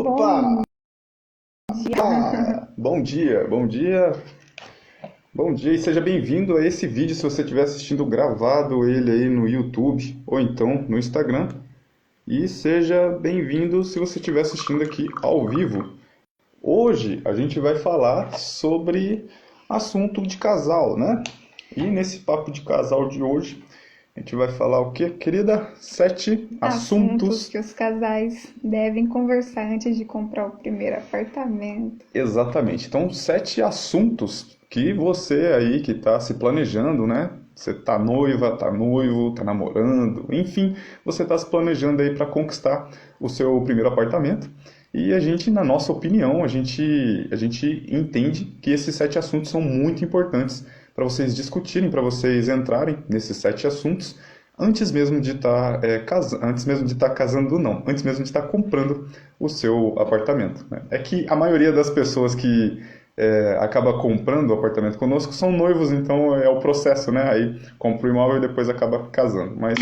Opa! dia. Bom dia, bom dia. Bom dia e seja bem-vindo a esse vídeo se você estiver assistindo gravado ele aí no YouTube ou então no Instagram. E seja bem-vindo se você estiver assistindo aqui ao vivo. Hoje a gente vai falar sobre assunto de casal, né? E nesse papo de casal de hoje a gente vai falar o quê, querida? 7 assuntos Que os casais devem conversar antes de comprar o primeiro apartamento. Exatamente. Então, 7 assuntos que você aí que está se planejando, né? Você está noiva, está noivo, está namorando, enfim, você está se planejando aí para conquistar o seu primeiro apartamento. E a gente, na nossa opinião, a gente entende que esses 7 assuntos são muito importantes para vocês discutirem, para vocês entrarem nesses 7 assuntos antes mesmo de estar casando, não, antes mesmo de estar comprando o seu apartamento, né? É que a maioria das pessoas que acaba comprando o apartamento conosco são noivos, então é o processo, né? Aí compra o imóvel e depois acaba casando. Mas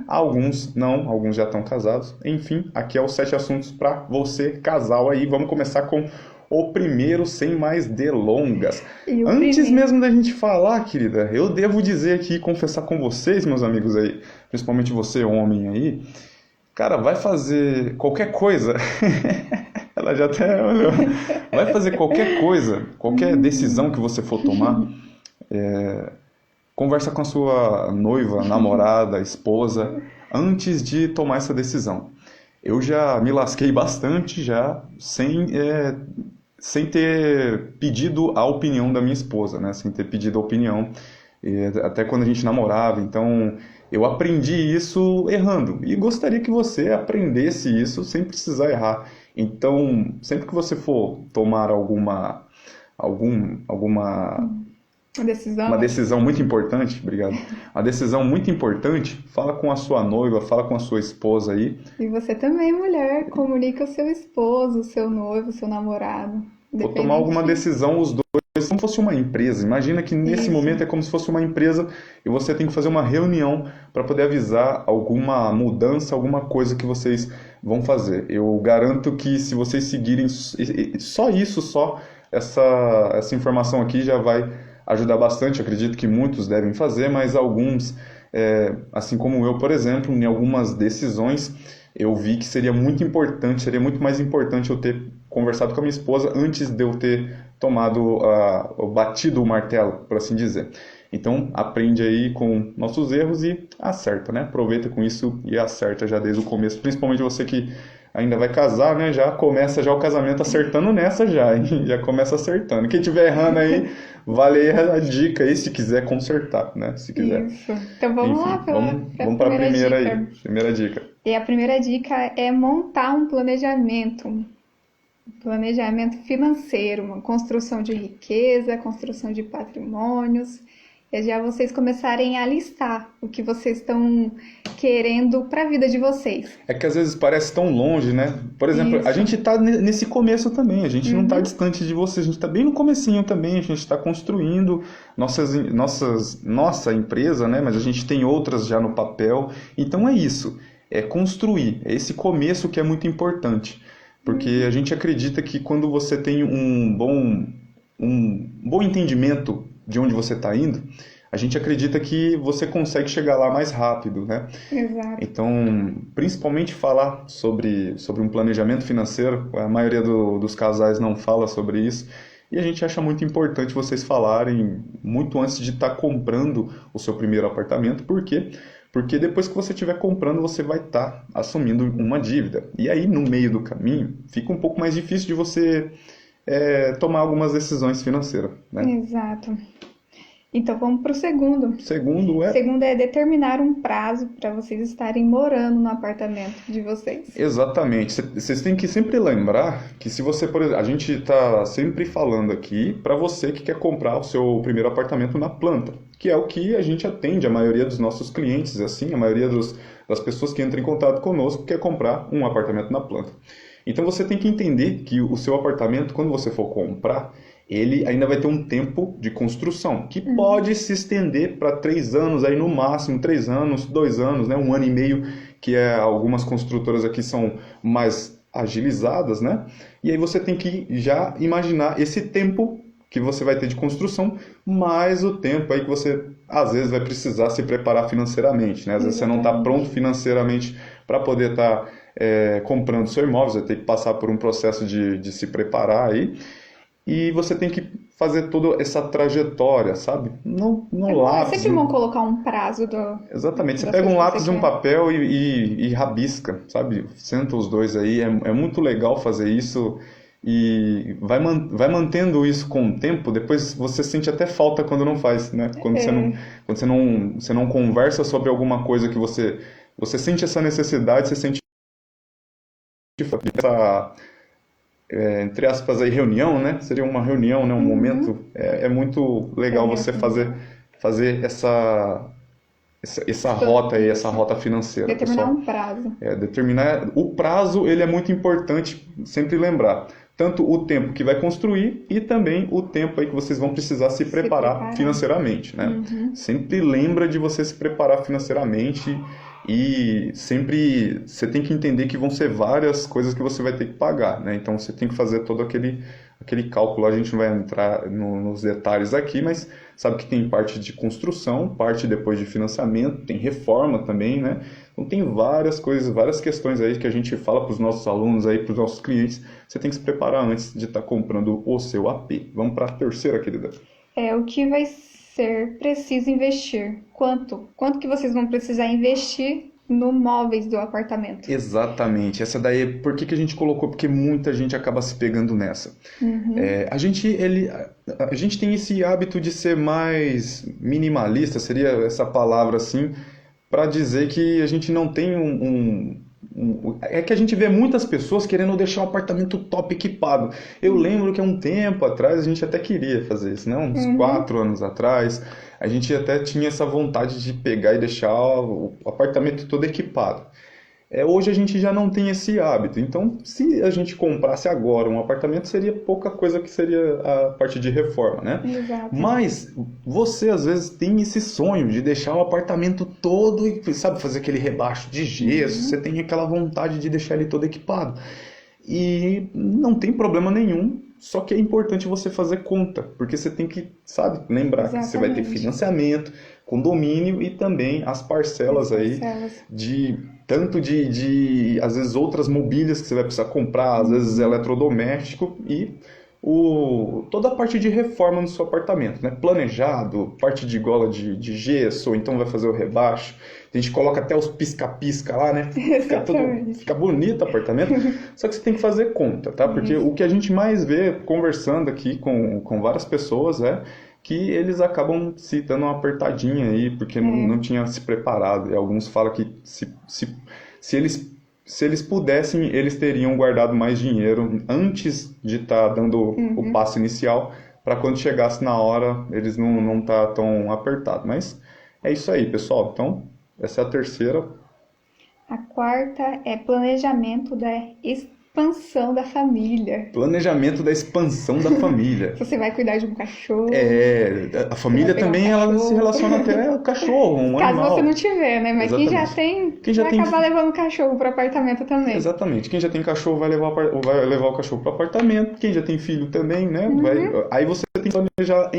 alguns não, alguns já estão casados. Enfim, aqui é os 7 assuntos para você, casal aí. Vamos começar com o primeiro, sem mais delongas. Antes mesmo da gente falar, querida, eu devo dizer aqui, confessar com vocês, meus amigos aí, principalmente você, homem aí, cara, vai fazer qualquer coisa. Ela já até olhou. Vai fazer qualquer coisa, qualquer decisão que você for tomar, conversa com a sua noiva, namorada, esposa, antes de tomar essa decisão. Eu já me lasquei bastante já sem ter pedido a opinião da minha esposa, né? Sem ter pedido a opinião, até quando a gente namorava. Então, eu aprendi isso errando e gostaria que você aprendesse isso sem precisar errar. Então, sempre que você for tomar uma decisão muito importante, obrigado. Uma decisão muito importante, fala com a sua noiva, fala com a sua esposa aí. E você também, mulher, comunica o seu esposo, o seu noivo, o seu namorado. Vou tomar alguma decisão, os dois, como se fosse uma empresa. Imagina que nesse momento é como se fosse uma empresa e você tem que fazer uma reunião para poder avisar alguma mudança, alguma coisa que vocês vão fazer. Eu garanto que se vocês seguirem só essa informação aqui já vai ajudar bastante. Eu acredito que muitos devem fazer, mas alguns, assim como eu, por exemplo, em algumas decisões, eu vi que seria muito mais importante eu ter conversado com a minha esposa antes de eu ter batido o martelo, por assim dizer. Então, aprende aí com nossos erros e acerta, né? Aproveita com isso e acerta já desde o começo. Principalmente você que ainda vai casar, né? Já começa o casamento acertando nessa já, hein? Já começa acertando. Quem estiver errando aí, vale a dica aí se quiser consertar, né? Se quiser. Isso. Então vamos lá vamos para a primeira dica aí. Primeira dica. E a primeira dica é montar um planejamento. Planejamento financeiro, uma construção de riqueza, construção de patrimônios. E já vocês começarem a listar o que vocês estão querendo para a vida de vocês. É que às vezes parece tão longe, né? Por exemplo, a gente está nesse começo também, a gente não está distante de vocês, a gente está bem no comecinho também, a gente está construindo nossa empresa, né? Mas a gente tem outras já no papel. Então é isso, é construir, é esse começo que é muito importante. Porque a gente acredita que quando você tem um bom entendimento de onde você está indo, a gente acredita que você consegue chegar lá mais rápido, né? Exato. Então, principalmente falar sobre um planejamento financeiro, a maioria dos casais não fala sobre isso, e a gente acha muito importante vocês falarem muito antes de estar comprando o seu primeiro apartamento. Por quê? Porque depois que você estiver comprando, você vai estar assumindo uma dívida. E aí, no meio do caminho, fica um pouco mais difícil de você tomar algumas decisões financeiras, né? Exato. Então vamos para o segundo. Segundo é determinar um prazo para vocês estarem morando no apartamento de vocês. Exatamente. Vocês têm que sempre lembrar que se você, por exemplo, a gente está sempre falando aqui para você que quer comprar o seu primeiro apartamento na planta, que é o que a gente atende a maioria dos nossos clientes, assim, a maioria das pessoas que entram em contato conosco quer comprar um apartamento na planta. Então você tem que entender que o seu apartamento, quando você for comprar, ele ainda vai ter um tempo de construção, que pode se estender para 3 anos, aí no máximo 3 anos, 2 anos, né, 1 ano e meio, que algumas construtoras aqui são mais agilizadas, né? E aí você tem que já imaginar esse tempo que você vai ter de construção, mais o tempo aí que você, às vezes, vai precisar se preparar financeiramente, né? Às vezes você não está pronto financeiramente para poder estar comprando seu imóvel, você tem que passar por um processo de se preparar aí, e você tem que fazer toda essa trajetória, sabe? No É lápis. sempre bom colocar um prazo Exatamente, você das pega um coisas que lápis você e um quer. papel e rabisca, sabe? Senta os dois aí, é muito legal fazer isso e vai mantendo isso com o tempo, depois você sente até falta quando não faz, né? Você não conversa sobre alguma coisa que você sente essa necessidade, você sente essa, entre aspas, aí, reunião, né? Seria uma reunião, né? Um momento. É muito legal você fazer essa rota aí, essa rota financeira, Determinar pessoal. um prazo. Determinar o prazo, ele é muito importante sempre lembrar. Tanto o tempo que vai construir e também o tempo aí que vocês vão precisar se preparar financeiramente, né? Sempre lembra de você se preparar financeiramente e sempre você tem que entender que vão ser várias coisas que você vai ter que pagar, né? Então você tem que fazer todo aquele cálculo. A gente não vai entrar nos detalhes aqui, mas sabe que tem parte de construção, parte depois de financiamento, tem reforma também, né? Então tem várias coisas, várias questões aí que a gente fala para os nossos alunos aí, para os nossos clientes. Você tem que se preparar antes de estar comprando o seu AP. Vamos para a terceira, querida. O que vai ser preciso investir? Quanto? Quanto que vocês vão precisar investir no móveis do apartamento? Exatamente. Essa daí, por que a gente colocou? Porque muita gente acaba se pegando nessa. A gente tem esse hábito de ser mais minimalista, seria essa palavra assim, para dizer que a gente não tem é que a gente vê muitas pessoas querendo deixar o apartamento top equipado. Eu lembro que há um tempo atrás a gente até queria fazer isso, né? Uns 4 anos atrás, a gente até tinha essa vontade de pegar e deixar o apartamento todo equipado. Hoje a gente já não tem esse hábito, então se a gente comprasse agora um apartamento seria pouca coisa que seria a parte de reforma, né? Exato. Mas você às vezes tem esse sonho de deixar o apartamento todo, e sabe, fazer aquele rebaixo de gesso, você tem aquela vontade de deixar ele todo equipado. E não tem problema nenhum, só que é importante você fazer conta, porque você tem que, sabe, lembrar que você vai ter financiamento, condomínio e também as parcelas aí tanto de às vezes outras mobílias que você vai precisar comprar, às vezes eletrodoméstico e toda a parte de reforma no seu apartamento, né? Planejado, parte de gola de gesso, ou então vai fazer o rebaixo. A gente coloca até os pisca-pisca lá, né? Fica bonito o apartamento, só que você tem que fazer conta, tá? Porque o que a gente mais vê conversando aqui com várias pessoas é que eles acabam se dando uma apertadinha aí, porque não tinha se preparado. E alguns falam que se eles pudessem, eles teriam guardado mais dinheiro antes de estar dando o passo inicial, para quando chegasse na hora, eles não tá tão apertados. Mas é isso aí, pessoal. Então, essa é a terceira. A quarta é planejamento da expansão da família. Planejamento da expansão da família. Você vai cuidar de um cachorro. A família também ela se relaciona até ao cachorro, um Caso animal. você não tiver, né? Mas Exatamente. quem já tem, vai acabar levando o cachorro para o apartamento também. Exatamente. Quem já tem cachorro vai levar o cachorro para o apartamento. Quem já tem filho também, né? Aí você tem que planejar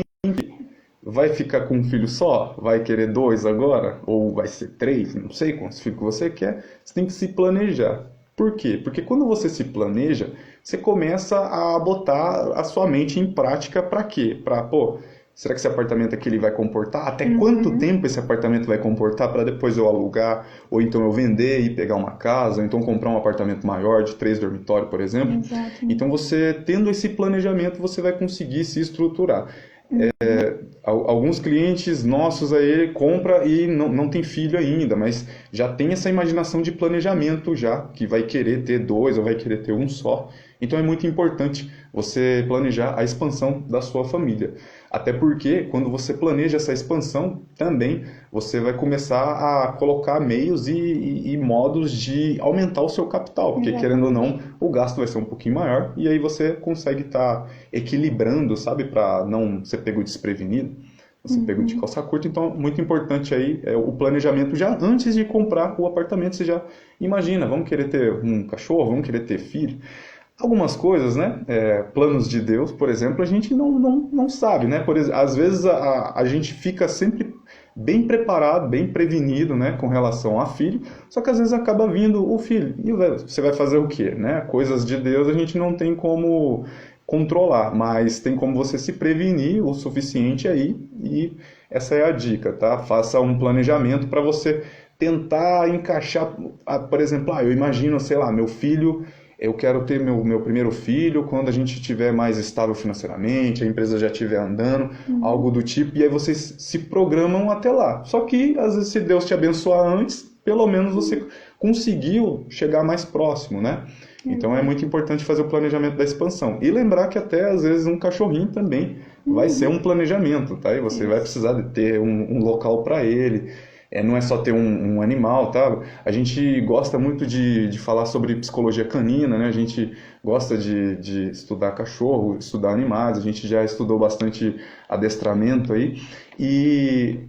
vai ficar com um filho só? Vai querer 2 agora? Ou vai ser 3? Não sei quantos filhos que você quer. Você tem que se planejar. Por quê? Porque quando você se planeja, você começa a botar a sua mente em prática para quê? Será que esse apartamento aqui ele vai comportar? Até quanto tempo esse apartamento vai comportar para depois eu alugar? Ou então eu vender e pegar uma casa? Ou então comprar um apartamento maior de 3 dormitórios, por exemplo? Exato. Então você, tendo esse planejamento, você vai conseguir se estruturar. Alguns clientes nossos aí compra e não tem filho ainda, mas já tem essa imaginação de planejamento já, que vai querer ter 2 ou vai querer ter um só. Então é muito importante você planejar a expansão da sua família. Até porque quando você planeja essa expansão, também você vai começar a colocar meios e modos de aumentar o seu capital, porque querendo ou não, o gasto vai ser um pouquinho maior e aí você consegue estar equilibrando, sabe, para não ser pego desprevenido. Você pegou de calça curta, então muito importante aí é o planejamento já antes de comprar o apartamento. Você já imagina, vamos querer ter um cachorro, vamos querer ter filho. Algumas coisas, né? Planos de Deus, por exemplo, a gente não sabe, né? Às vezes a gente fica sempre bem preparado, bem prevenido, né? Com relação a filho, só que às vezes acaba vindo o filho. E você vai fazer o quê, né? Coisas de Deus a gente não tem como controlar, mas tem como você se prevenir o suficiente aí, e essa é a dica, tá? Faça um planejamento para você tentar encaixar, por exemplo, eu imagino, sei lá, meu filho, eu quero ter meu primeiro filho quando a gente estiver mais estável financeiramente, a empresa já estiver andando, algo do tipo, e aí vocês se programam até lá. Só que, às vezes, se Deus te abençoar antes, pelo menos você conseguiu chegar mais próximo, né? Então é muito importante fazer o planejamento da expansão. E lembrar que até, às vezes, um cachorrinho também vai ser um planejamento, tá? E você vai precisar de ter um local para ele. Não é só ter um animal, tá? A gente gosta muito de falar sobre psicologia canina, né? A gente gosta de estudar cachorro, estudar animais, a gente já estudou bastante adestramento aí, e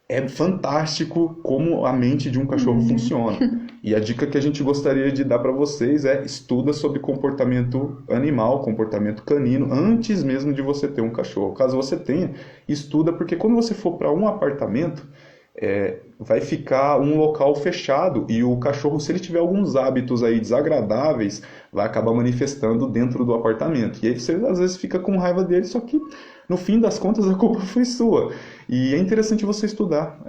é fantástico como a mente de um cachorro funciona. E a dica que a gente gostaria de dar para vocês é: estuda sobre comportamento animal, comportamento canino, antes mesmo de você ter um cachorro. Caso você tenha, estuda, porque quando você for para um apartamento, vai ficar um local fechado, e o cachorro, se ele tiver alguns hábitos aí desagradáveis, vai acabar manifestando dentro do apartamento. E aí você às vezes fica com raiva dele, só que no fim das contas a culpa foi sua. E é interessante você estudar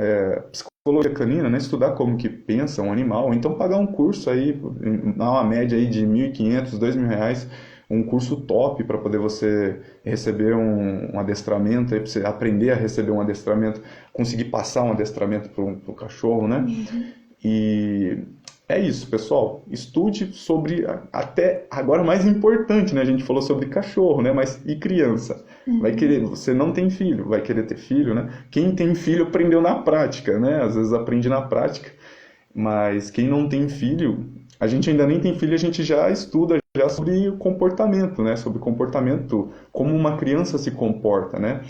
psicologia canina, né? Estudar como que pensa um animal, ou então pagar um curso aí, uma média aí de R$1.500, R$2.000, um curso top para poder você receber um adestramento, para você aprender a receber um adestramento, conseguir passar um adestramento para o cachorro, né? E é isso, pessoal. Estude sobre, até agora mais importante, né? A gente falou sobre cachorro, né? Mas e criança? Vai querer, você não tem filho, vai querer ter filho, né? Quem tem filho aprendeu na prática, né? Às vezes aprende na prática, mas quem não tem filho, a gente ainda nem tem filho, a gente já estuda já sobre o comportamento, né? Sobre comportamento, como uma criança se comporta, né?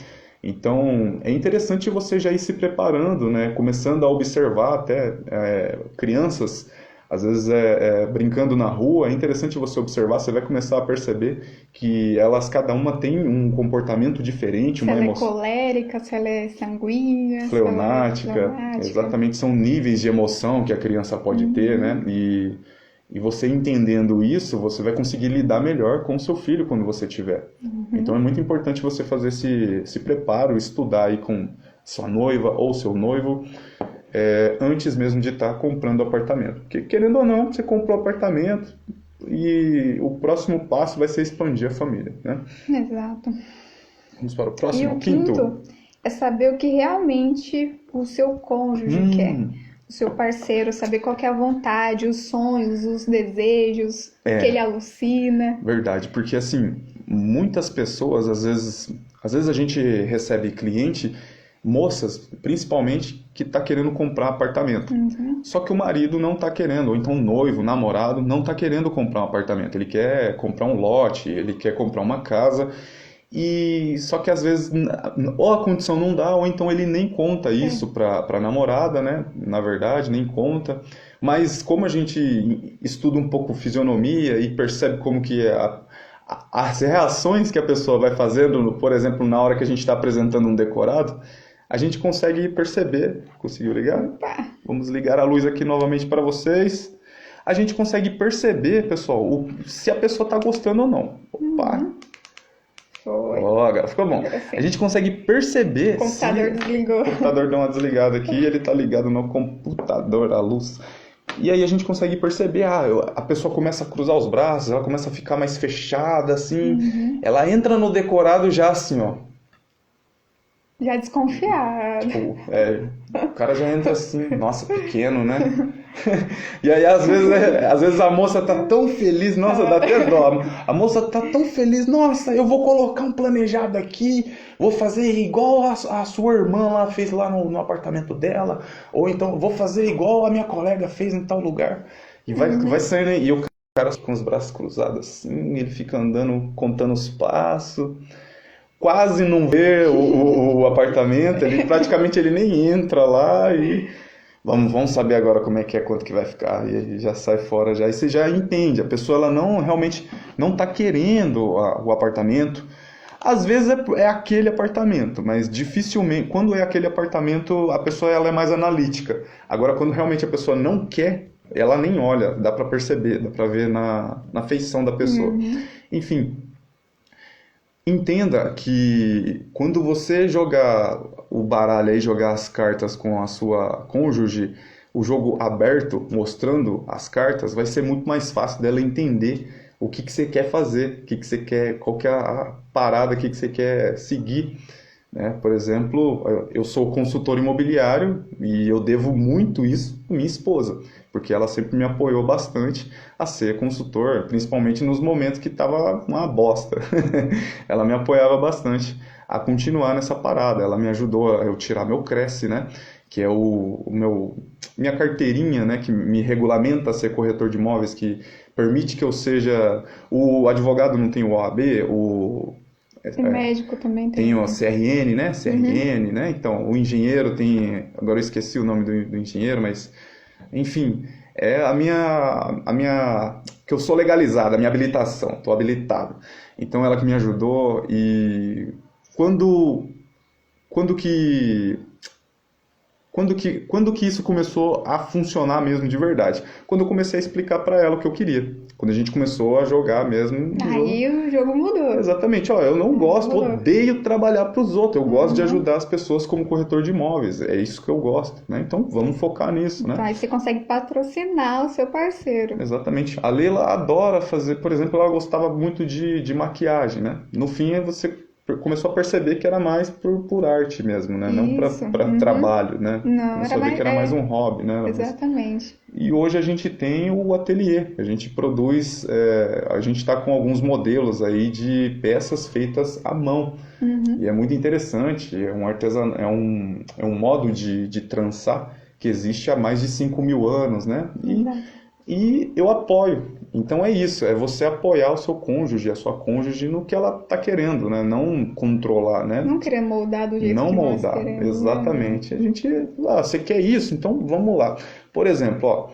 Então, é interessante você já ir se preparando, né? Começando a observar até crianças, às vezes brincando na rua. É interessante você observar, você vai começar a perceber que elas, cada uma tem um comportamento diferente, uma emoção. Se ela é colérica, se ela é sanguínea, fleonática, se ela é fleonática. Exatamente, são níveis de emoção que a criança pode ter, né? E você entendendo isso, você vai conseguir lidar melhor com o seu filho quando você tiver. Então é muito importante você fazer esse preparo, estudar aí com sua noiva ou seu noivo, antes mesmo de estar comprando o apartamento. Porque, querendo ou não, você comprou o apartamento e o próximo passo vai ser expandir a família, né? Exato. Vamos para o próximo, e o quinto é saber o que realmente o seu cônjuge quer. O seu parceiro, saber qual que é a vontade, os sonhos, os desejos, que ele alucina. Verdade, porque assim, muitas pessoas, às vezes a gente recebe cliente, moças, principalmente, que está querendo comprar apartamento. Só que o marido não está querendo, ou então o noivo, o namorado, não está querendo comprar um apartamento. Ele quer comprar um lote, ele quer comprar uma casa. E só que às vezes ou a condição não dá, ou então ele nem conta isso para a namorada, né? Na verdade, nem conta. Mas como a gente estuda um pouco fisionomia e percebe como que as reações que a pessoa vai fazendo, por exemplo, na hora que a gente está apresentando um decorado, a gente consegue perceber. Conseguiu ligar? Opa. Vamos ligar a luz aqui novamente para vocês. A gente consegue perceber, pessoal, se a pessoa está gostando ou não. Opa! Agora ficou bom. A gente consegue perceber. O computador desligou. O computador deu uma desligada aqui, ele está ligado no computador, a luz. E aí a gente consegue perceber, a pessoa começa a cruzar os braços, ela começa a ficar mais fechada, assim. Ela entra no decorado já assim, ó. Já desconfiado. Tipo, o cara já entra assim, nossa, pequeno, né? E aí, às vezes a moça tá tão feliz, nossa, dá até dó. A moça tá tão feliz, nossa, eu vou colocar um planejado aqui, vou fazer igual a sua irmã lá fez lá no apartamento dela, ou então vou fazer igual a minha colega fez em tal lugar. E vai saindo, e o cara com os braços cruzados assim, ele fica andando, contando os passos. quase não vê o apartamento, ele praticamente ele nem entra lá e vamos saber agora como é que é, quanto que vai ficar, e aí já sai fora já, e você já entende, a pessoa ela não realmente não está querendo o apartamento. Às vezes é aquele apartamento, mas dificilmente, quando é aquele apartamento, a pessoa ela é mais analítica. Agora, quando realmente a pessoa não quer, ela nem olha, dá para perceber, dá para ver na feição da pessoa. Enfim, entenda que quando você jogar o baralho e jogar as cartas com a sua cônjuge, o jogo aberto, mostrando as cartas, vai ser muito mais fácil dela entender o que você quer fazer, o que você quer, qual que é a parada que você quer seguir. Né? Por exemplo, eu sou consultor imobiliário e eu devo muito isso à minha esposa, porque ela sempre me apoiou bastante a ser consultor, principalmente nos momentos que estava uma bosta. Ela me apoiava bastante a continuar nessa parada, ela me ajudou a eu tirar meu Cresce, né? Que é minha carteirinha, né, que me regulamenta a ser corretor de imóveis, que permite que eu seja... O advogado não tem o OAB, O médico também tem o tem. CRN, né? CRN, né? Então, o engenheiro tem... Agora eu esqueci o nome do engenheiro, mas... Enfim, é a minha... Que eu sou legalizado, a minha habilitação, estou habilitado. Então, ela que me ajudou e... Quando que isso começou a funcionar mesmo de verdade? Quando eu comecei a explicar para ela o que eu queria. Quando a gente começou a jogar mesmo. Aí o jogo mudou. Exatamente. Ó, eu não gosto, odeio trabalhar para os outros. Eu gosto de ajudar as pessoas como corretor de imóveis. É isso que eu gosto, né? Então vamos focar nisso, né? Então, aí você consegue patrocinar o seu parceiro. Exatamente. A Leila adora fazer, por exemplo, ela gostava muito de maquiagem, né? No fim, você começou a perceber que era mais por arte mesmo, né? Não para trabalho, né? Não, começou a ver que era mais um hobby, né? Exatamente. E hoje a gente tem o ateliê, a gente produz, a gente está com alguns modelos aí de peças feitas à mão. E é muito interessante, é um modo de trançar que existe há mais de 5.000 anos, né? E eu apoio. Então é isso, é você apoiar o seu cônjuge, a sua cônjuge no que ela está querendo, né? Não controlar, né? Não querer moldar do jeito que nós queremos. Exatamente. A gente, você quer isso? Então vamos lá. Por exemplo, ó,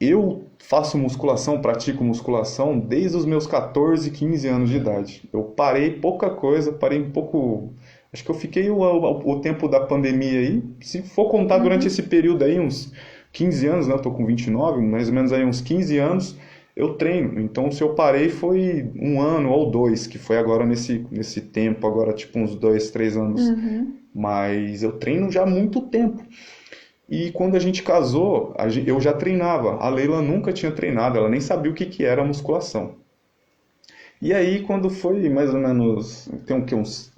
eu faço musculação, pratico musculação desde os meus 14, 15 anos de idade. Eu parei pouca coisa, parei um pouco... Acho que eu fiquei o tempo da pandemia aí, se for contar durante esse período aí, uns 15 anos, né? Eu tô com 29, mais ou menos aí uns 15 anos, eu treino. Então, se eu parei foi 1 ano ou 2, que foi agora nesse tempo, agora tipo uns 2, 3 anos. Mas eu treino já há muito tempo. E quando a gente casou, eu já treinava. A Leila nunca tinha treinado, ela nem sabia o que era musculação. E aí, quando foi mais ou menos, tem o quê? Uns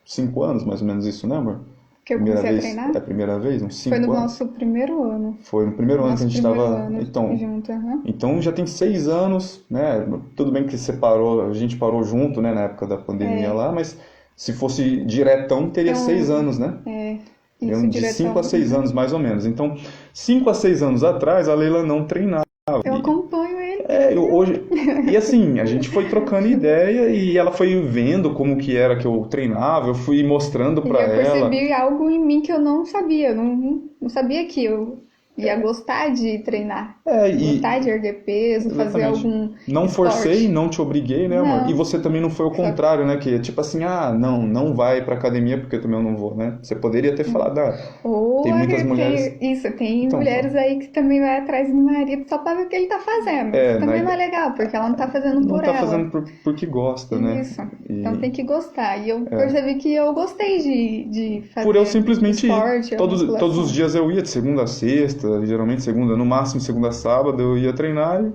5 anos, mais ou menos isso, né, amor? Que eu comecei a treinar? É a primeira vez? Uns 5 anos? Foi no nosso primeiro ano. Foi no primeiro ano que a gente estava... Então, junto, então já tem 6 anos, né? Tudo bem que a gente parou junto, né, na época da pandemia lá, mas se fosse diretão, teria 6 anos, né? Isso, de 5 a 6 anos, mais ou menos. Então, 5 a 6 anos atrás, a Leila não treinava. Eu acompanho ele. Hoje... E assim, a gente foi trocando ideia e ela foi vendo como que era que eu treinava, eu fui mostrando pra ela. Eu percebi algo em mim que eu não sabia, não sabia que eu ia gostar de treinar. Gostar de erguer peso, fazer algum Não forcei, não te obriguei, né, amor? Não. E você também não foi o contrário, né? Que é tipo assim, não vai pra academia porque eu também não vou, né? Você poderia ter falado, tem muitas mulheres... Isso, tem mulheres aí que também vai atrás do marido só pra ver o que ele tá fazendo. Isso também não é legal, porque ela não tá fazendo por ela. Não tá fazendo porque gosta, né? Isso, então tem que gostar. E eu percebi que eu gostei de fazer por eu simplesmente esporte, ir. Todos os dias eu ia, de segunda a sexta, geralmente segunda, no máximo segunda a sábado, eu ia treinar e...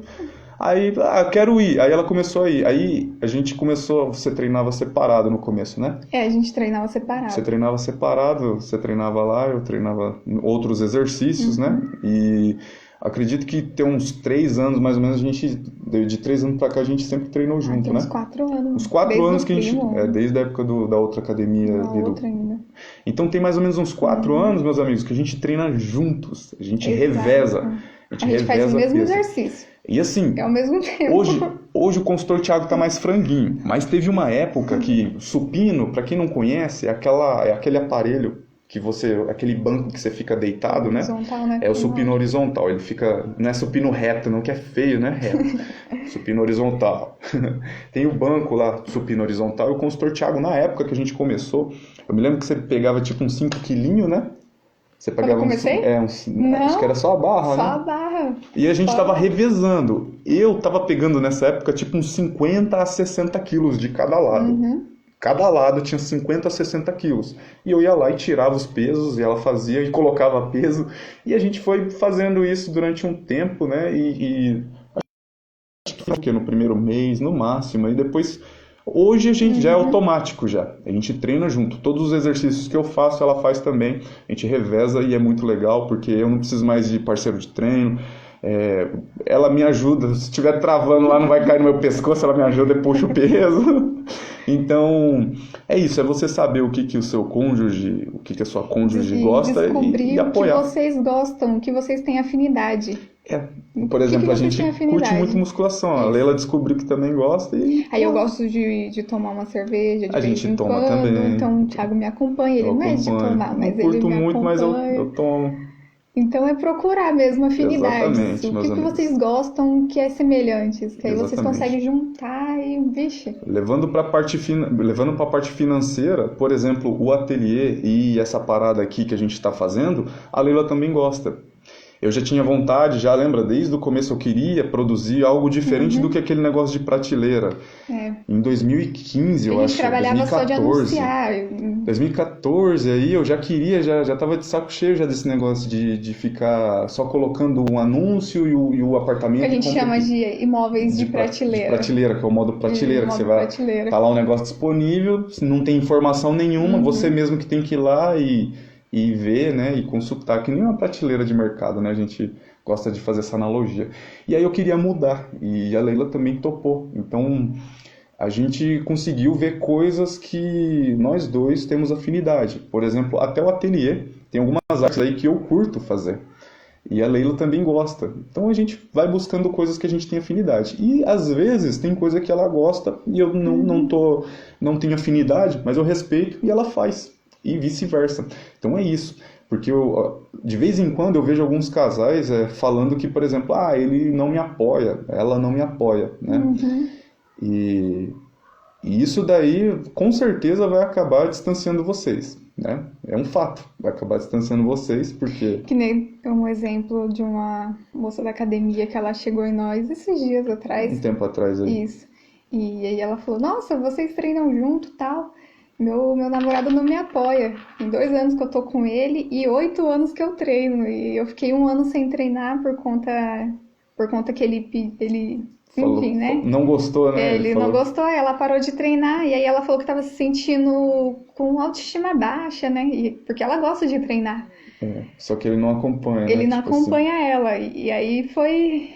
Aí, quero ir. Aí ela começou a ir. Aí a gente começou, você treinava separado no começo, né? A gente treinava separado. Você treinava separado, você treinava lá, eu treinava outros exercícios, né? E acredito que tem uns 3 anos, mais ou menos, de 3 anos pra cá, a gente sempre treinou junto, tem né? uns 4 anos. Uns 4 anos que a gente... ano. desde a época da outra academia. Outra ainda. Então tem mais ou menos uns 4 anos, meus amigos, que a gente treina juntos. A gente reveza. A gente A gente faz o reveza mesmo peso. exercício, E assim, é ao mesmo tempo. hoje o consultor Thiago tá mais franguinho, mas teve uma época que supino, para quem não conhece, é aquele aparelho que aquele banco que você fica deitado, né? Horizontal, né? É o supino horizontal, ele fica, não é supino reto, não, que é feio, né? Reto. Supino horizontal. Tem o banco lá, supino horizontal, e o consultor Thiago, na época que a gente começou, eu me lembro que você pegava tipo uns 5 quilinhos, né? Você Quando eu pegava comecei? acho que era só a barra, Só né? a barra. E a gente Só a tava barra. revezando. Eu tava pegando nessa época tipo uns 50 a 60 quilos de cada lado. Uhum. Cada lado tinha 50 a 60 quilos. E eu ia lá e tirava os pesos, e ela fazia e colocava peso. E a gente foi fazendo isso durante um tempo, né? E acho que foi o quê? No primeiro mês, no máximo. E depois. Hoje a gente já é automático já. A gente treina junto. Todos os exercícios que eu faço, ela faz também. A gente reveza e é muito legal, porque eu não preciso mais de parceiro de treino. Ela me ajuda. Se estiver travando lá, não vai cair no meu pescoço, ela me ajuda e puxa o peso. Então, é isso. É você saber o que, que o seu cônjuge, o que, que a sua cônjuge gosta Descobrir e o que apoiar. vocês gostam, o que vocês têm afinidade. Por exemplo, que a vocês gente têm curte afinidade? muito musculação. A Isso. Leila descobriu que também gosta e Aí eu gosto de tomar uma cerveja de a vez gente em toma quando, também. então o Thiago me acompanha. Ele Eu não é de acompanho. tomar, mas Não ele curto me muito, mas eu acompanha. tomo. Então é procurar mesmo afinidades. Exatamente, O meus que amigos. vocês gostam que é semelhantes, que aí vocês Exatamente. conseguem juntar e, vixe. Levando para a parte financeira, por exemplo, o ateliê e essa parada aqui que a gente está fazendo, a Leila também gosta. Eu já tinha vontade, já lembra, desde o começo eu queria produzir algo diferente do que aquele negócio de prateleira. É. Em 2015, A eu gente acho, trabalhava só de 2014. anunciar. 2014, aí eu já queria, já tava de saco cheio já desse negócio de ficar só colocando um anúncio e o apartamento. Que a gente chama de imóveis de De prateleira. prateleira, que é o modo prateleira, que modo você vai. prateleira. Tá lá um negócio disponível, não tem informação nenhuma, você mesmo que tem que ir lá e ver, né, e consultar, que nem uma prateleira de mercado, né, a gente gosta de fazer essa analogia. E aí eu queria mudar, e a Leila também topou. Então a gente conseguiu ver coisas que nós dois temos afinidade. Por exemplo, até o ateliê, tem algumas artes aí que eu curto fazer. E a Leila também gosta. Então a gente vai buscando coisas que a gente tem afinidade. E às vezes tem coisa que ela gosta e eu não tenho afinidade, mas eu respeito e ela faz. E vice-versa. Então é isso. Porque de vez em quando eu vejo alguns casais falando que, por exemplo, ele não me apoia, ela não me apoia, né? E isso daí com certeza vai acabar distanciando vocês, né? É um fato, vai acabar distanciando vocês, porque... Que nem um exemplo de uma moça da academia que ela chegou em nós esses dias atrás. Um tempo atrás aí. Isso. E aí ela falou, nossa, vocês treinam junto e tal. Meu namorado não me apoia. Tem 2 anos que eu tô com ele e 8 anos que eu treino. E eu fiquei 1 ano sem treinar por conta que ele enfim, né? Não gostou, né? Ele não gostou, ela parou de treinar e aí ela falou que estava se sentindo com autoestima baixa, né? Porque ela gosta de treinar. Só que ele não acompanha, né? Ele não Tipo assim. acompanha ela. E aí foi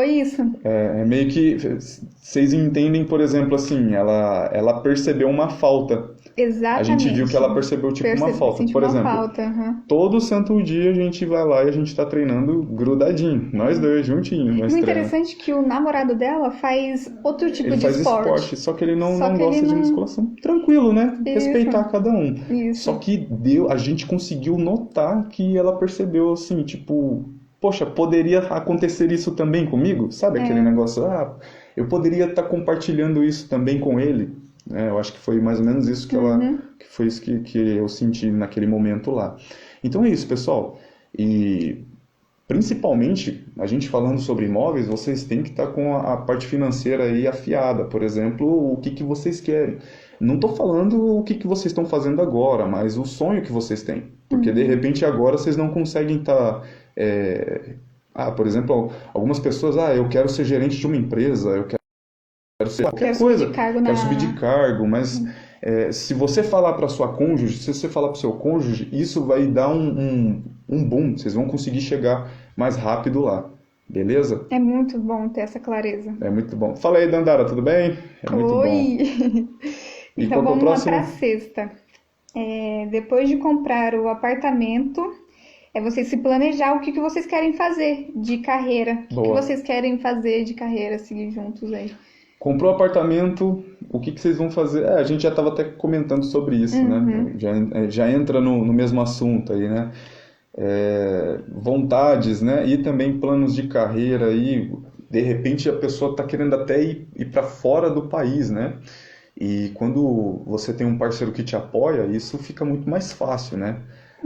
isso. É meio que vocês entendem, por exemplo, assim, ela percebeu uma falta. Exatamente. A gente viu que ela percebeu tipo uma falta. Sentiu Por uma exemplo, falta. todo santo dia a gente vai lá e a gente tá treinando grudadinho. Nós dois, juntinhos, nós O treinamos. interessante é que o namorado dela faz outro tipo Ele de faz esporte. só que ele não Só que gosta ele de não- musculação. Tranquilo, né? Isso. Respeitar cada um. Isso. Só que a gente conseguiu notar que ela percebeu assim, tipo, poxa, poderia acontecer isso também comigo? Sabe aquele negócio, eu poderia estar compartilhando isso também com ele. Eu acho que foi mais ou menos isso que que foi isso que eu senti naquele momento lá. Então é isso, pessoal. E principalmente, a gente falando sobre imóveis, vocês têm que estar com a parte financeira aí afiada. Por exemplo, o que vocês querem. Não estou falando o que vocês estão fazendo agora, mas o sonho que vocês têm. Porque de repente agora vocês não conseguem estar... por exemplo, algumas pessoas, eu quero ser gerente de uma empresa, eu quero ser qualquer coisa, quero subir de cargo, mas se você falar para sua cônjuge, se você falar para o seu cônjuge, isso vai dar um boom, vocês vão conseguir chegar mais rápido lá, beleza? É muito bom ter essa clareza. É muito bom. Fala aí, Dandara, tudo bem? É muito bom. Oi! E Então qual que é o vamos lá próximo? para a sexta. Depois de comprar o apartamento, É vocês se planejar o que que vocês querem fazer de carreira. O que que Boa. vocês querem fazer de carreira, seguir juntos aí. Comprou apartamento, o que que vocês vão fazer? A gente já estava até comentando sobre isso, né? Já entra no mesmo assunto aí, né? Vontades, né? E também planos de carreira aí. De repente a pessoa está querendo até ir para fora do país, né? E quando você tem um parceiro que te apoia, isso fica muito mais fácil, né?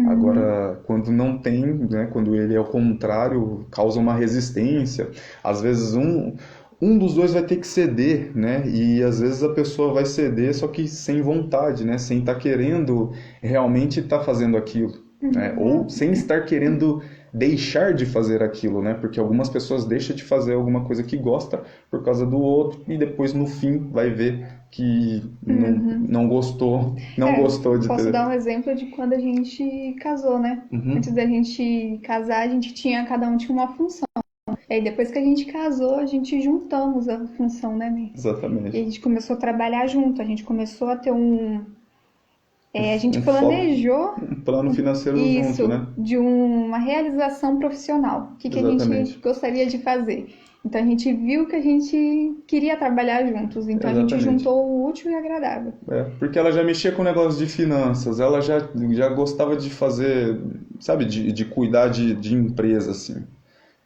Agora, quando não tem, né? Quando ele é o contrário, causa uma resistência. Às vezes um dos dois vai ter que ceder, né? E às vezes a pessoa vai ceder, só que sem vontade, né? Sem estar querendo realmente estar fazendo aquilo, né? Ou sem estar querendo deixar de fazer aquilo, né? Porque algumas pessoas deixam de fazer alguma coisa que gosta por causa do outro e depois no fim vai ver que não gostou, não gostou de Posso ter. dar um exemplo de quando a gente casou, né? Antes da gente casar, a gente cada um tinha uma função. Aí depois que a gente casou, a gente juntamos a função, né, Ney? E a Exatamente. gente começou a trabalhar junto, a gente começou a ter a gente Um foco, planejou um plano financeiro isso junto, né? de uma realização profissional. O que que a gente Exatamente. gostaria de fazer? Então a gente viu que a gente queria trabalhar juntos, então a gente Exatamente. juntou o útil e o agradável. Porque ela já mexia com o negócio de finanças, ela já gostava de fazer, sabe, de cuidar de empresa, assim.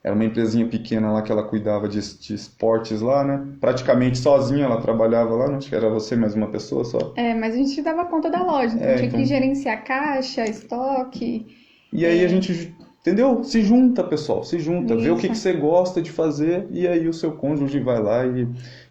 Era uma empresinha pequena lá que ela cuidava de esportes lá, né? Praticamente sozinha ela trabalhava lá, não acho que era você mais uma pessoa só. Mas a gente dava conta da loja, então tinha que gerenciar caixa, estoque. E aí a gente, entendeu? Se junta, pessoal, se junta, vê o que Isso. você gosta de fazer e aí o seu cônjuge vai lá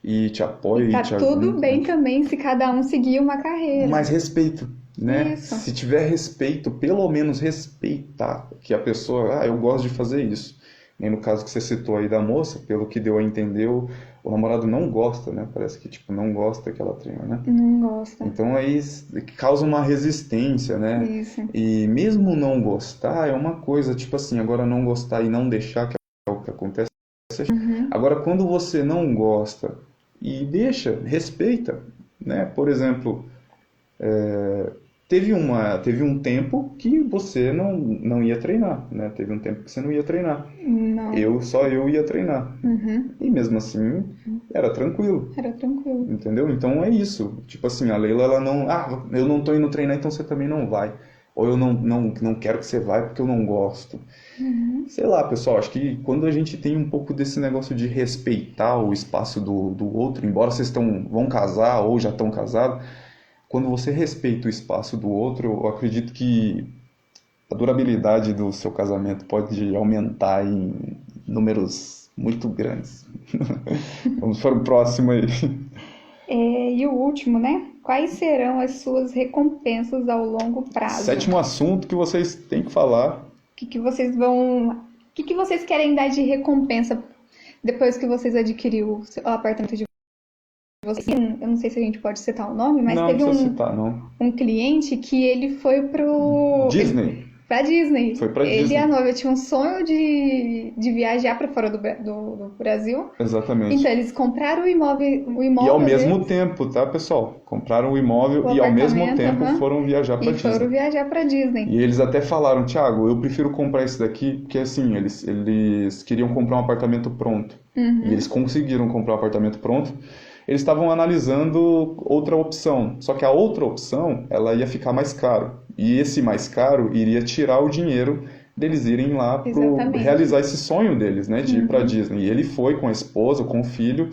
e te apoia Tá e te tudo ajuda. bem também se cada um seguir uma carreira. Mas respeito, né? Isso. Se tiver respeito, pelo menos respeitar que a pessoa, eu gosto de fazer isso. Nem no caso que você citou aí da moça, pelo que deu a entender, o namorado não gosta, né? Parece que tipo não gosta que ela treina, né? Não gosta. Então aí causa uma resistência, né? Isso. E mesmo não gostar é uma coisa, tipo assim, agora não gostar e não deixar, que é o que acontece. Agora quando você não gosta e deixa, respeita, né? Por exemplo, teve um tempo que você não ia treinar, né? Teve um tempo que você não ia treinar. Não. Só eu ia treinar. E mesmo assim, era tranquilo. Era tranquilo. Entendeu? Então é isso. Tipo assim, a Leila, ela não... eu não tô indo treinar, então você também não vai. Ou eu não quero que você vai porque eu não gosto. Sei lá, pessoal, acho que quando a gente tem um pouco desse negócio de respeitar o espaço do outro, embora vocês vão casar ou já estão casados, quando você respeita o espaço do outro, eu acredito que a durabilidade do seu casamento pode aumentar em números muito grandes. Vamos para o próximo aí. E o último, né? Quais serão as suas recompensas ao longo prazo? Sétimo assunto que vocês têm que falar. O que vocês querem dar de recompensa depois que vocês adquiriram o apartamento de vocês? Eu não sei se a gente pode citar o nome, mas Não teve precisa citar, não. um cliente que ele foi pra Disney. Foi pra Ele Disney. e a noiva tinham um sonho de viajar para fora do Brasil. Exatamente. Então eles compraram o imóvel E ao mesmo deles, tempo, tá, pessoal? Compraram o imóvel o e ao mesmo apartamento, tempo foram viajar pra e foram Disney. viajar para Disney. E eles até falaram, Thiago, eu prefiro comprar esse daqui, porque assim, eles queriam comprar um apartamento pronto. E eles conseguiram comprar um apartamento pronto. Eles estavam analisando outra opção, só que a outra opção, ela ia ficar mais caro. E esse mais caro iria tirar o dinheiro deles irem lá Exatamente. realizar esse sonho deles, né, de ir para Disney. E ele foi com a esposa, com o filho,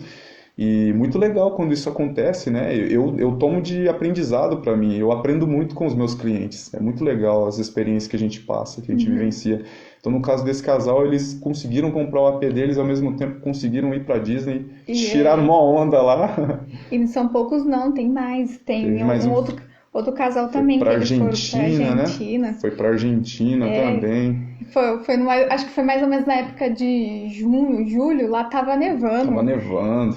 e muito legal quando isso acontece, né? Eu tomo de aprendizado para mim, eu aprendo muito com os meus clientes. É muito legal as experiências que a gente passa, que a gente vivencia. Então, no caso desse casal, eles conseguiram comprar o AP deles, ao mesmo tempo conseguiram ir para Disney, tiraram uma onda lá. E não são poucos não, tem mais. Tem Teve mais um. outro casal também, Pra que eles foram pra Argentina, Argentina. Foi para Argentina também. Acho que foi mais ou menos na época de junho, julho, lá tava nevando. Tava nevando.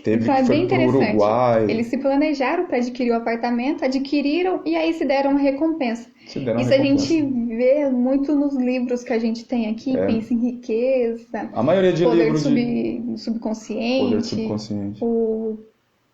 Teve Então que é foi bem pro interessante. Uruguai. Eles se planejaram para adquirir o apartamento, adquiriram e aí se deram uma recompensa. Se deram uma Isso a recompensa. gente vê muito nos livros que a gente tem aqui, Pensa em Riqueza, A maioria de Poder livros do Subconsciente, Poder Subconsciente. o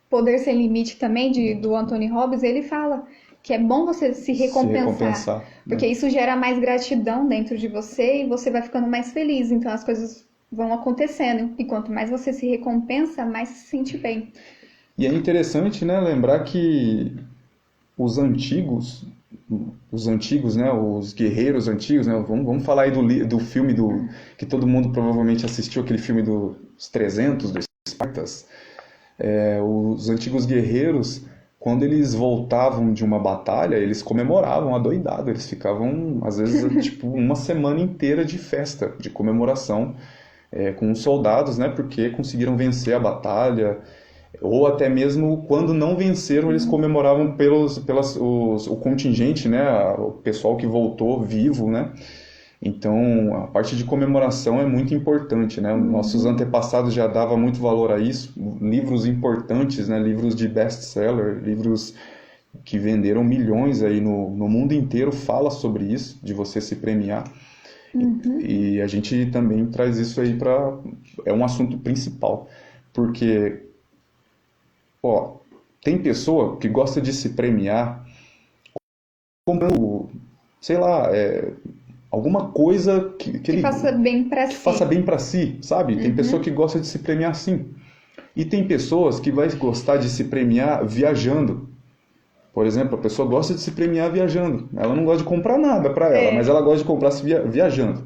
Poder Sem Limite também, do Anthony Robbins, ele fala que é bom você se Se recompensar, recompensar, porque né? isso gera mais gratidão dentro de você e você vai ficando mais feliz. Então as coisas vão acontecendo. E quanto mais você se recompensa, mais se sente bem. E é interessante, né, lembrar que os antigos, né, os guerreiros antigos, né, vamos falar aí do filme que todo mundo provavelmente assistiu, aquele filme dos 300, dos Espartas. Os antigos guerreiros, quando eles voltavam de uma batalha, eles comemoravam adoidado, eles ficavam, às vezes, tipo, uma semana inteira de festa, de comemoração, com os soldados, né, porque conseguiram vencer a batalha, ou até mesmo quando não venceram, eles comemoravam o contingente, né, o pessoal que voltou vivo, né? Então, a parte de comemoração é muito importante, né? Nossos antepassados já davam muito valor a isso. Livros importantes, né? Livros de best-seller, livros que venderam milhões aí no mundo inteiro, fala sobre isso, de você se premiar. E a gente também traz isso aí para... É um assunto principal, porque, ó, tem pessoa que gosta de se premiar comprando, sei lá, alguma coisa que Que ele faça bem pra que si. faça bem para si, sabe? Tem pessoa que gosta de se premiar assim. E tem pessoas que vai gostar de se premiar viajando. Por exemplo, a pessoa gosta de se premiar viajando. Ela não gosta de comprar nada para ela, mas ela gosta de comprar viajando.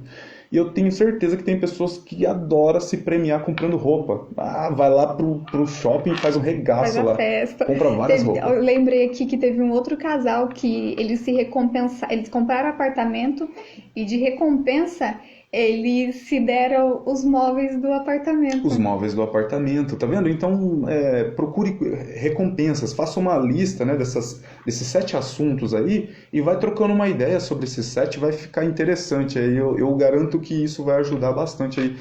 E eu tenho certeza que tem pessoas que adoram se premiar comprando roupa. Ah, vai lá pro shopping e faz um Faz regaço a lá. festa. Compra várias roupas. Eu lembrei aqui que teve um outro casal que eles se recompensaram, eles compraram apartamento e de recompensa eles se deram os móveis do apartamento. Os móveis do apartamento, tá vendo? Então, procure recompensas, faça uma lista, né, desses 7 assuntos aí e vai trocando uma ideia sobre esses 7, vai ficar interessante aí. Eu garanto que isso vai ajudar bastante aí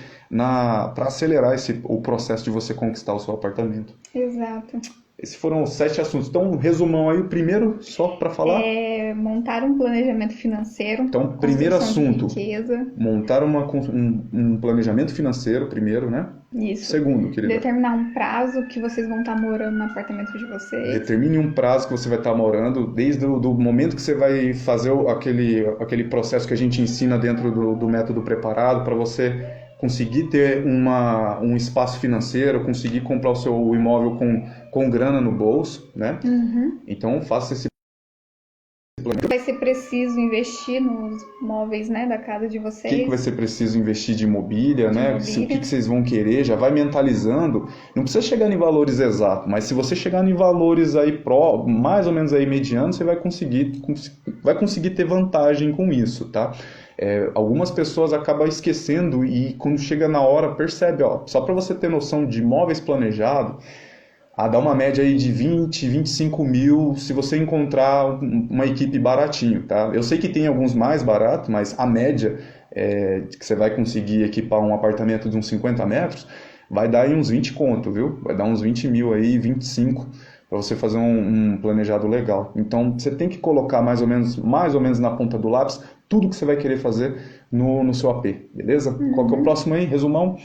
para acelerar o processo de você conquistar o seu apartamento. Exato. Esses foram os 7 assuntos. Então, um resumão aí, o primeiro, só para falar. Montar um planejamento financeiro. Então, primeiro construção de assunto, riqueza. montar um planejamento financeiro primeiro, né? Isso. Segundo, querida. Determinar um prazo que vocês vão estar morando no apartamento de vocês. Determine um prazo que você vai estar morando, desde do momento que você vai fazer aquele processo que a gente ensina dentro do método preparado, para você conseguir ter um espaço financeiro, conseguir comprar o seu imóvel com grana no bolso, né? Então, faça esse planejamento. Vai ser preciso investir nos móveis, né, da casa de O vocês. que vai ser preciso investir de mobília, né? O que vocês vão querer, já vai mentalizando. Não precisa chegar em valores exatos, mas se você chegar em valores aí mais ou menos aí medianos, você vai conseguir ter vantagem com isso, tá? Algumas pessoas acabam esquecendo e quando chega na hora percebe, ó, só para você ter noção de imóveis planejados, dá uma média aí de 20, 25 mil se você encontrar uma equipe baratinho, tá? Eu sei que tem alguns mais baratos, mas a média que você vai conseguir equipar um apartamento de uns 50 metros vai dar aí uns 20 conto, viu? Vai dar uns 20 mil aí, 25 para você fazer um planejado legal. Então você tem que colocar mais ou menos na ponta do lápis tudo que você vai querer fazer no seu AP, beleza? Qual que é o próximo aí? Resumão?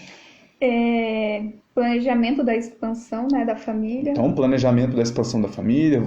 Planejamento da expansão, né, da família. Então, planejamento da expansão da família,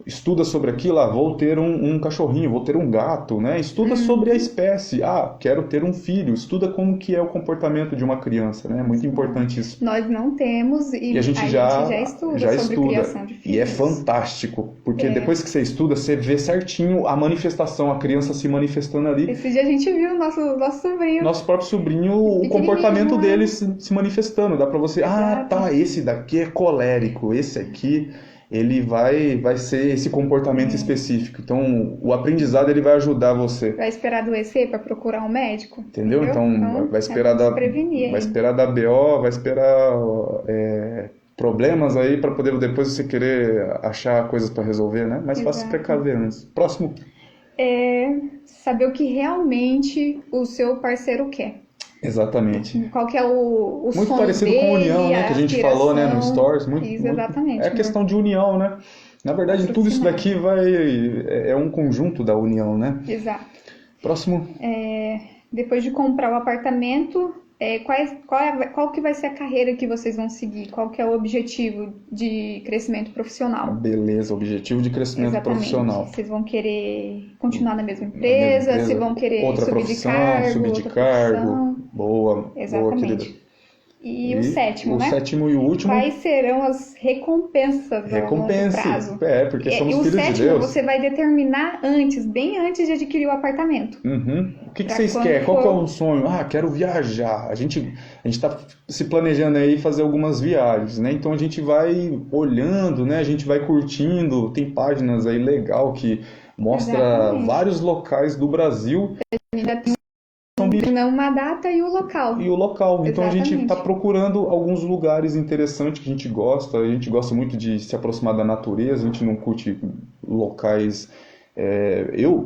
estuda sobre aquilo, vou ter um cachorrinho, vou ter um gato, né? Estuda sobre a espécie, quero ter um filho, estuda como que é o comportamento de uma criança, né? É muito importante isso. Nós não temos e a gente já estuda sobre criação de filhos. E é fantástico, porque depois que você estuda, você vê certinho a manifestação, a criança se manifestando ali. Esse dia a gente viu nosso sobrinho. Nosso próprio sobrinho, o comportamento dele se manifestando. Dá pra você, esse daqui é colérico, esse aqui ele vai ser esse comportamento específico. Então, o aprendizado ele vai ajudar você. Vai esperar adoecer para procurar um médico? Entendeu? Então vai esperar da BO, vai esperar problemas aí para poder depois você querer achar coisas para resolver, né? Mas faça se precaver antes. Próximo. Saber o que realmente o seu parceiro quer. Exatamente. Qual que é o muito sonho parecido dele, com união, né? Que a gente falou, né, no Stories. Isso, exatamente. É questão de união, né? Na verdade, tudo isso daqui é um conjunto da união, né? Exato. Próximo. Depois de comprar o apartamento, qual que vai ser a carreira que vocês vão seguir? Qual que é o objetivo de crescimento profissional? Beleza, objetivo de crescimento Exatamente. profissional. Vocês vão querer continuar na mesma Na mesma empresa? empresa, Se vão querer outra subir de profissão, cargo, subir de outra cargo. profissão? Boa, Exatamente. querida. E o sétimo, o né? sétimo e o último, Quais serão as recompensas ao longo recompense. prazo? Porque E somos o filhos de sétimo Deus. você vai determinar antes, bem antes de adquirir o apartamento. Uhum. O que Pra vocês quando querem? Qual que é for- o sonho? Quero viajar. A gente está se planejando aí fazer algumas viagens, né? Então a gente vai olhando, né? A gente vai curtindo. Tem páginas aí legal que mostra Exatamente. vários locais do Brasil Ainda tem uma data e o local. e o local. Então a gente Exatamente. está procurando alguns lugares interessantes que a gente gosta. A gente gosta muito de se aproximar da natureza. A gente não curte locais.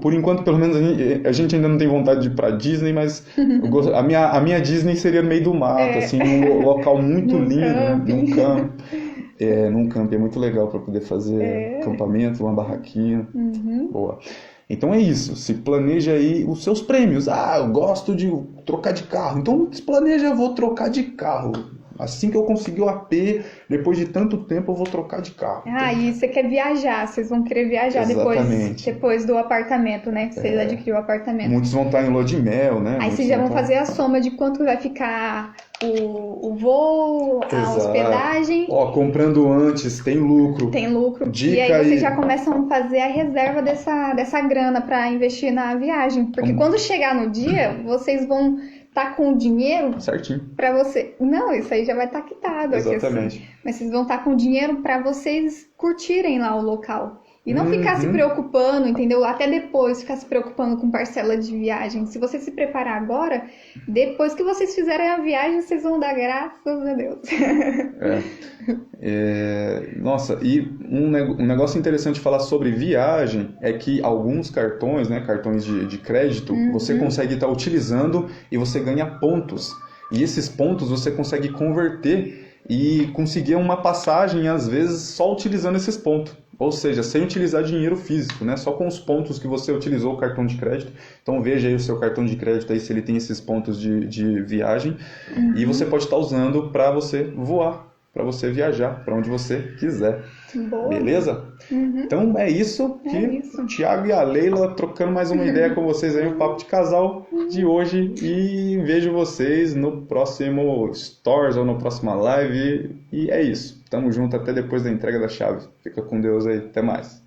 Por enquanto, pelo menos a gente ainda não tem vontade de ir para Disney, mas a minha Disney seria no meio do mato, assim, num local muito Num lindo, né? camping. Num campo. Num camping é muito legal para poder fazer acampamento, uma barraquinha. Uhum. Boa. Então é isso, se planeja aí os seus prêmios. Eu gosto de trocar de carro. Então se planeja, vou trocar de carro. Assim que eu conseguir o AP, depois de tanto tempo eu vou trocar de carro. E você quer viajar, vocês vão querer viajar Exatamente. depois do apartamento, né? Que vocês adquiriram o apartamento. Muitos vão estar em lua de mel, né? Aí Muitos vocês já vão estar- fazer a soma de quanto vai ficar o voo, a Exato. hospedagem, Comprando antes tem lucro. tem lucro. Dica E aí vocês aí. já começam a fazer a reserva dessa grana para investir na viagem. Porque quando chegar no dia, vocês vão estar com o dinheiro Certinho. para você. Não, isso aí já vai estar quitado aqui, Exatamente. assim. Mas vocês vão estar com o dinheiro para vocês curtirem lá o local. E não ficar se preocupando, entendeu? Até depois ficar se preocupando com parcela de viagem. Se você se preparar agora, depois que vocês fizerem a viagem, vocês vão dar graças a Deus. Nossa, e um negócio interessante de falar sobre viagem é que alguns cartões, né, cartões de crédito, você consegue estar utilizando e você ganha pontos. E esses pontos você consegue converter e conseguir uma passagem, às vezes, só utilizando esses pontos. Ou seja, sem utilizar dinheiro físico, né? Só com os pontos que você utilizou o cartão de crédito. Então veja aí o seu cartão de crédito aí se ele tem esses pontos de viagem. E você pode estar usando para você voar, para você viajar para onde você quiser. Boa. Beleza? Então é isso que isso. o Thiago e a Leila trocando mais uma ideia com vocês aí, o papo de casal de hoje. E vejo vocês no próximo Stories ou na próxima live. E é isso. Tamo junto até depois da entrega da chave. Fica com Deus aí. Até mais.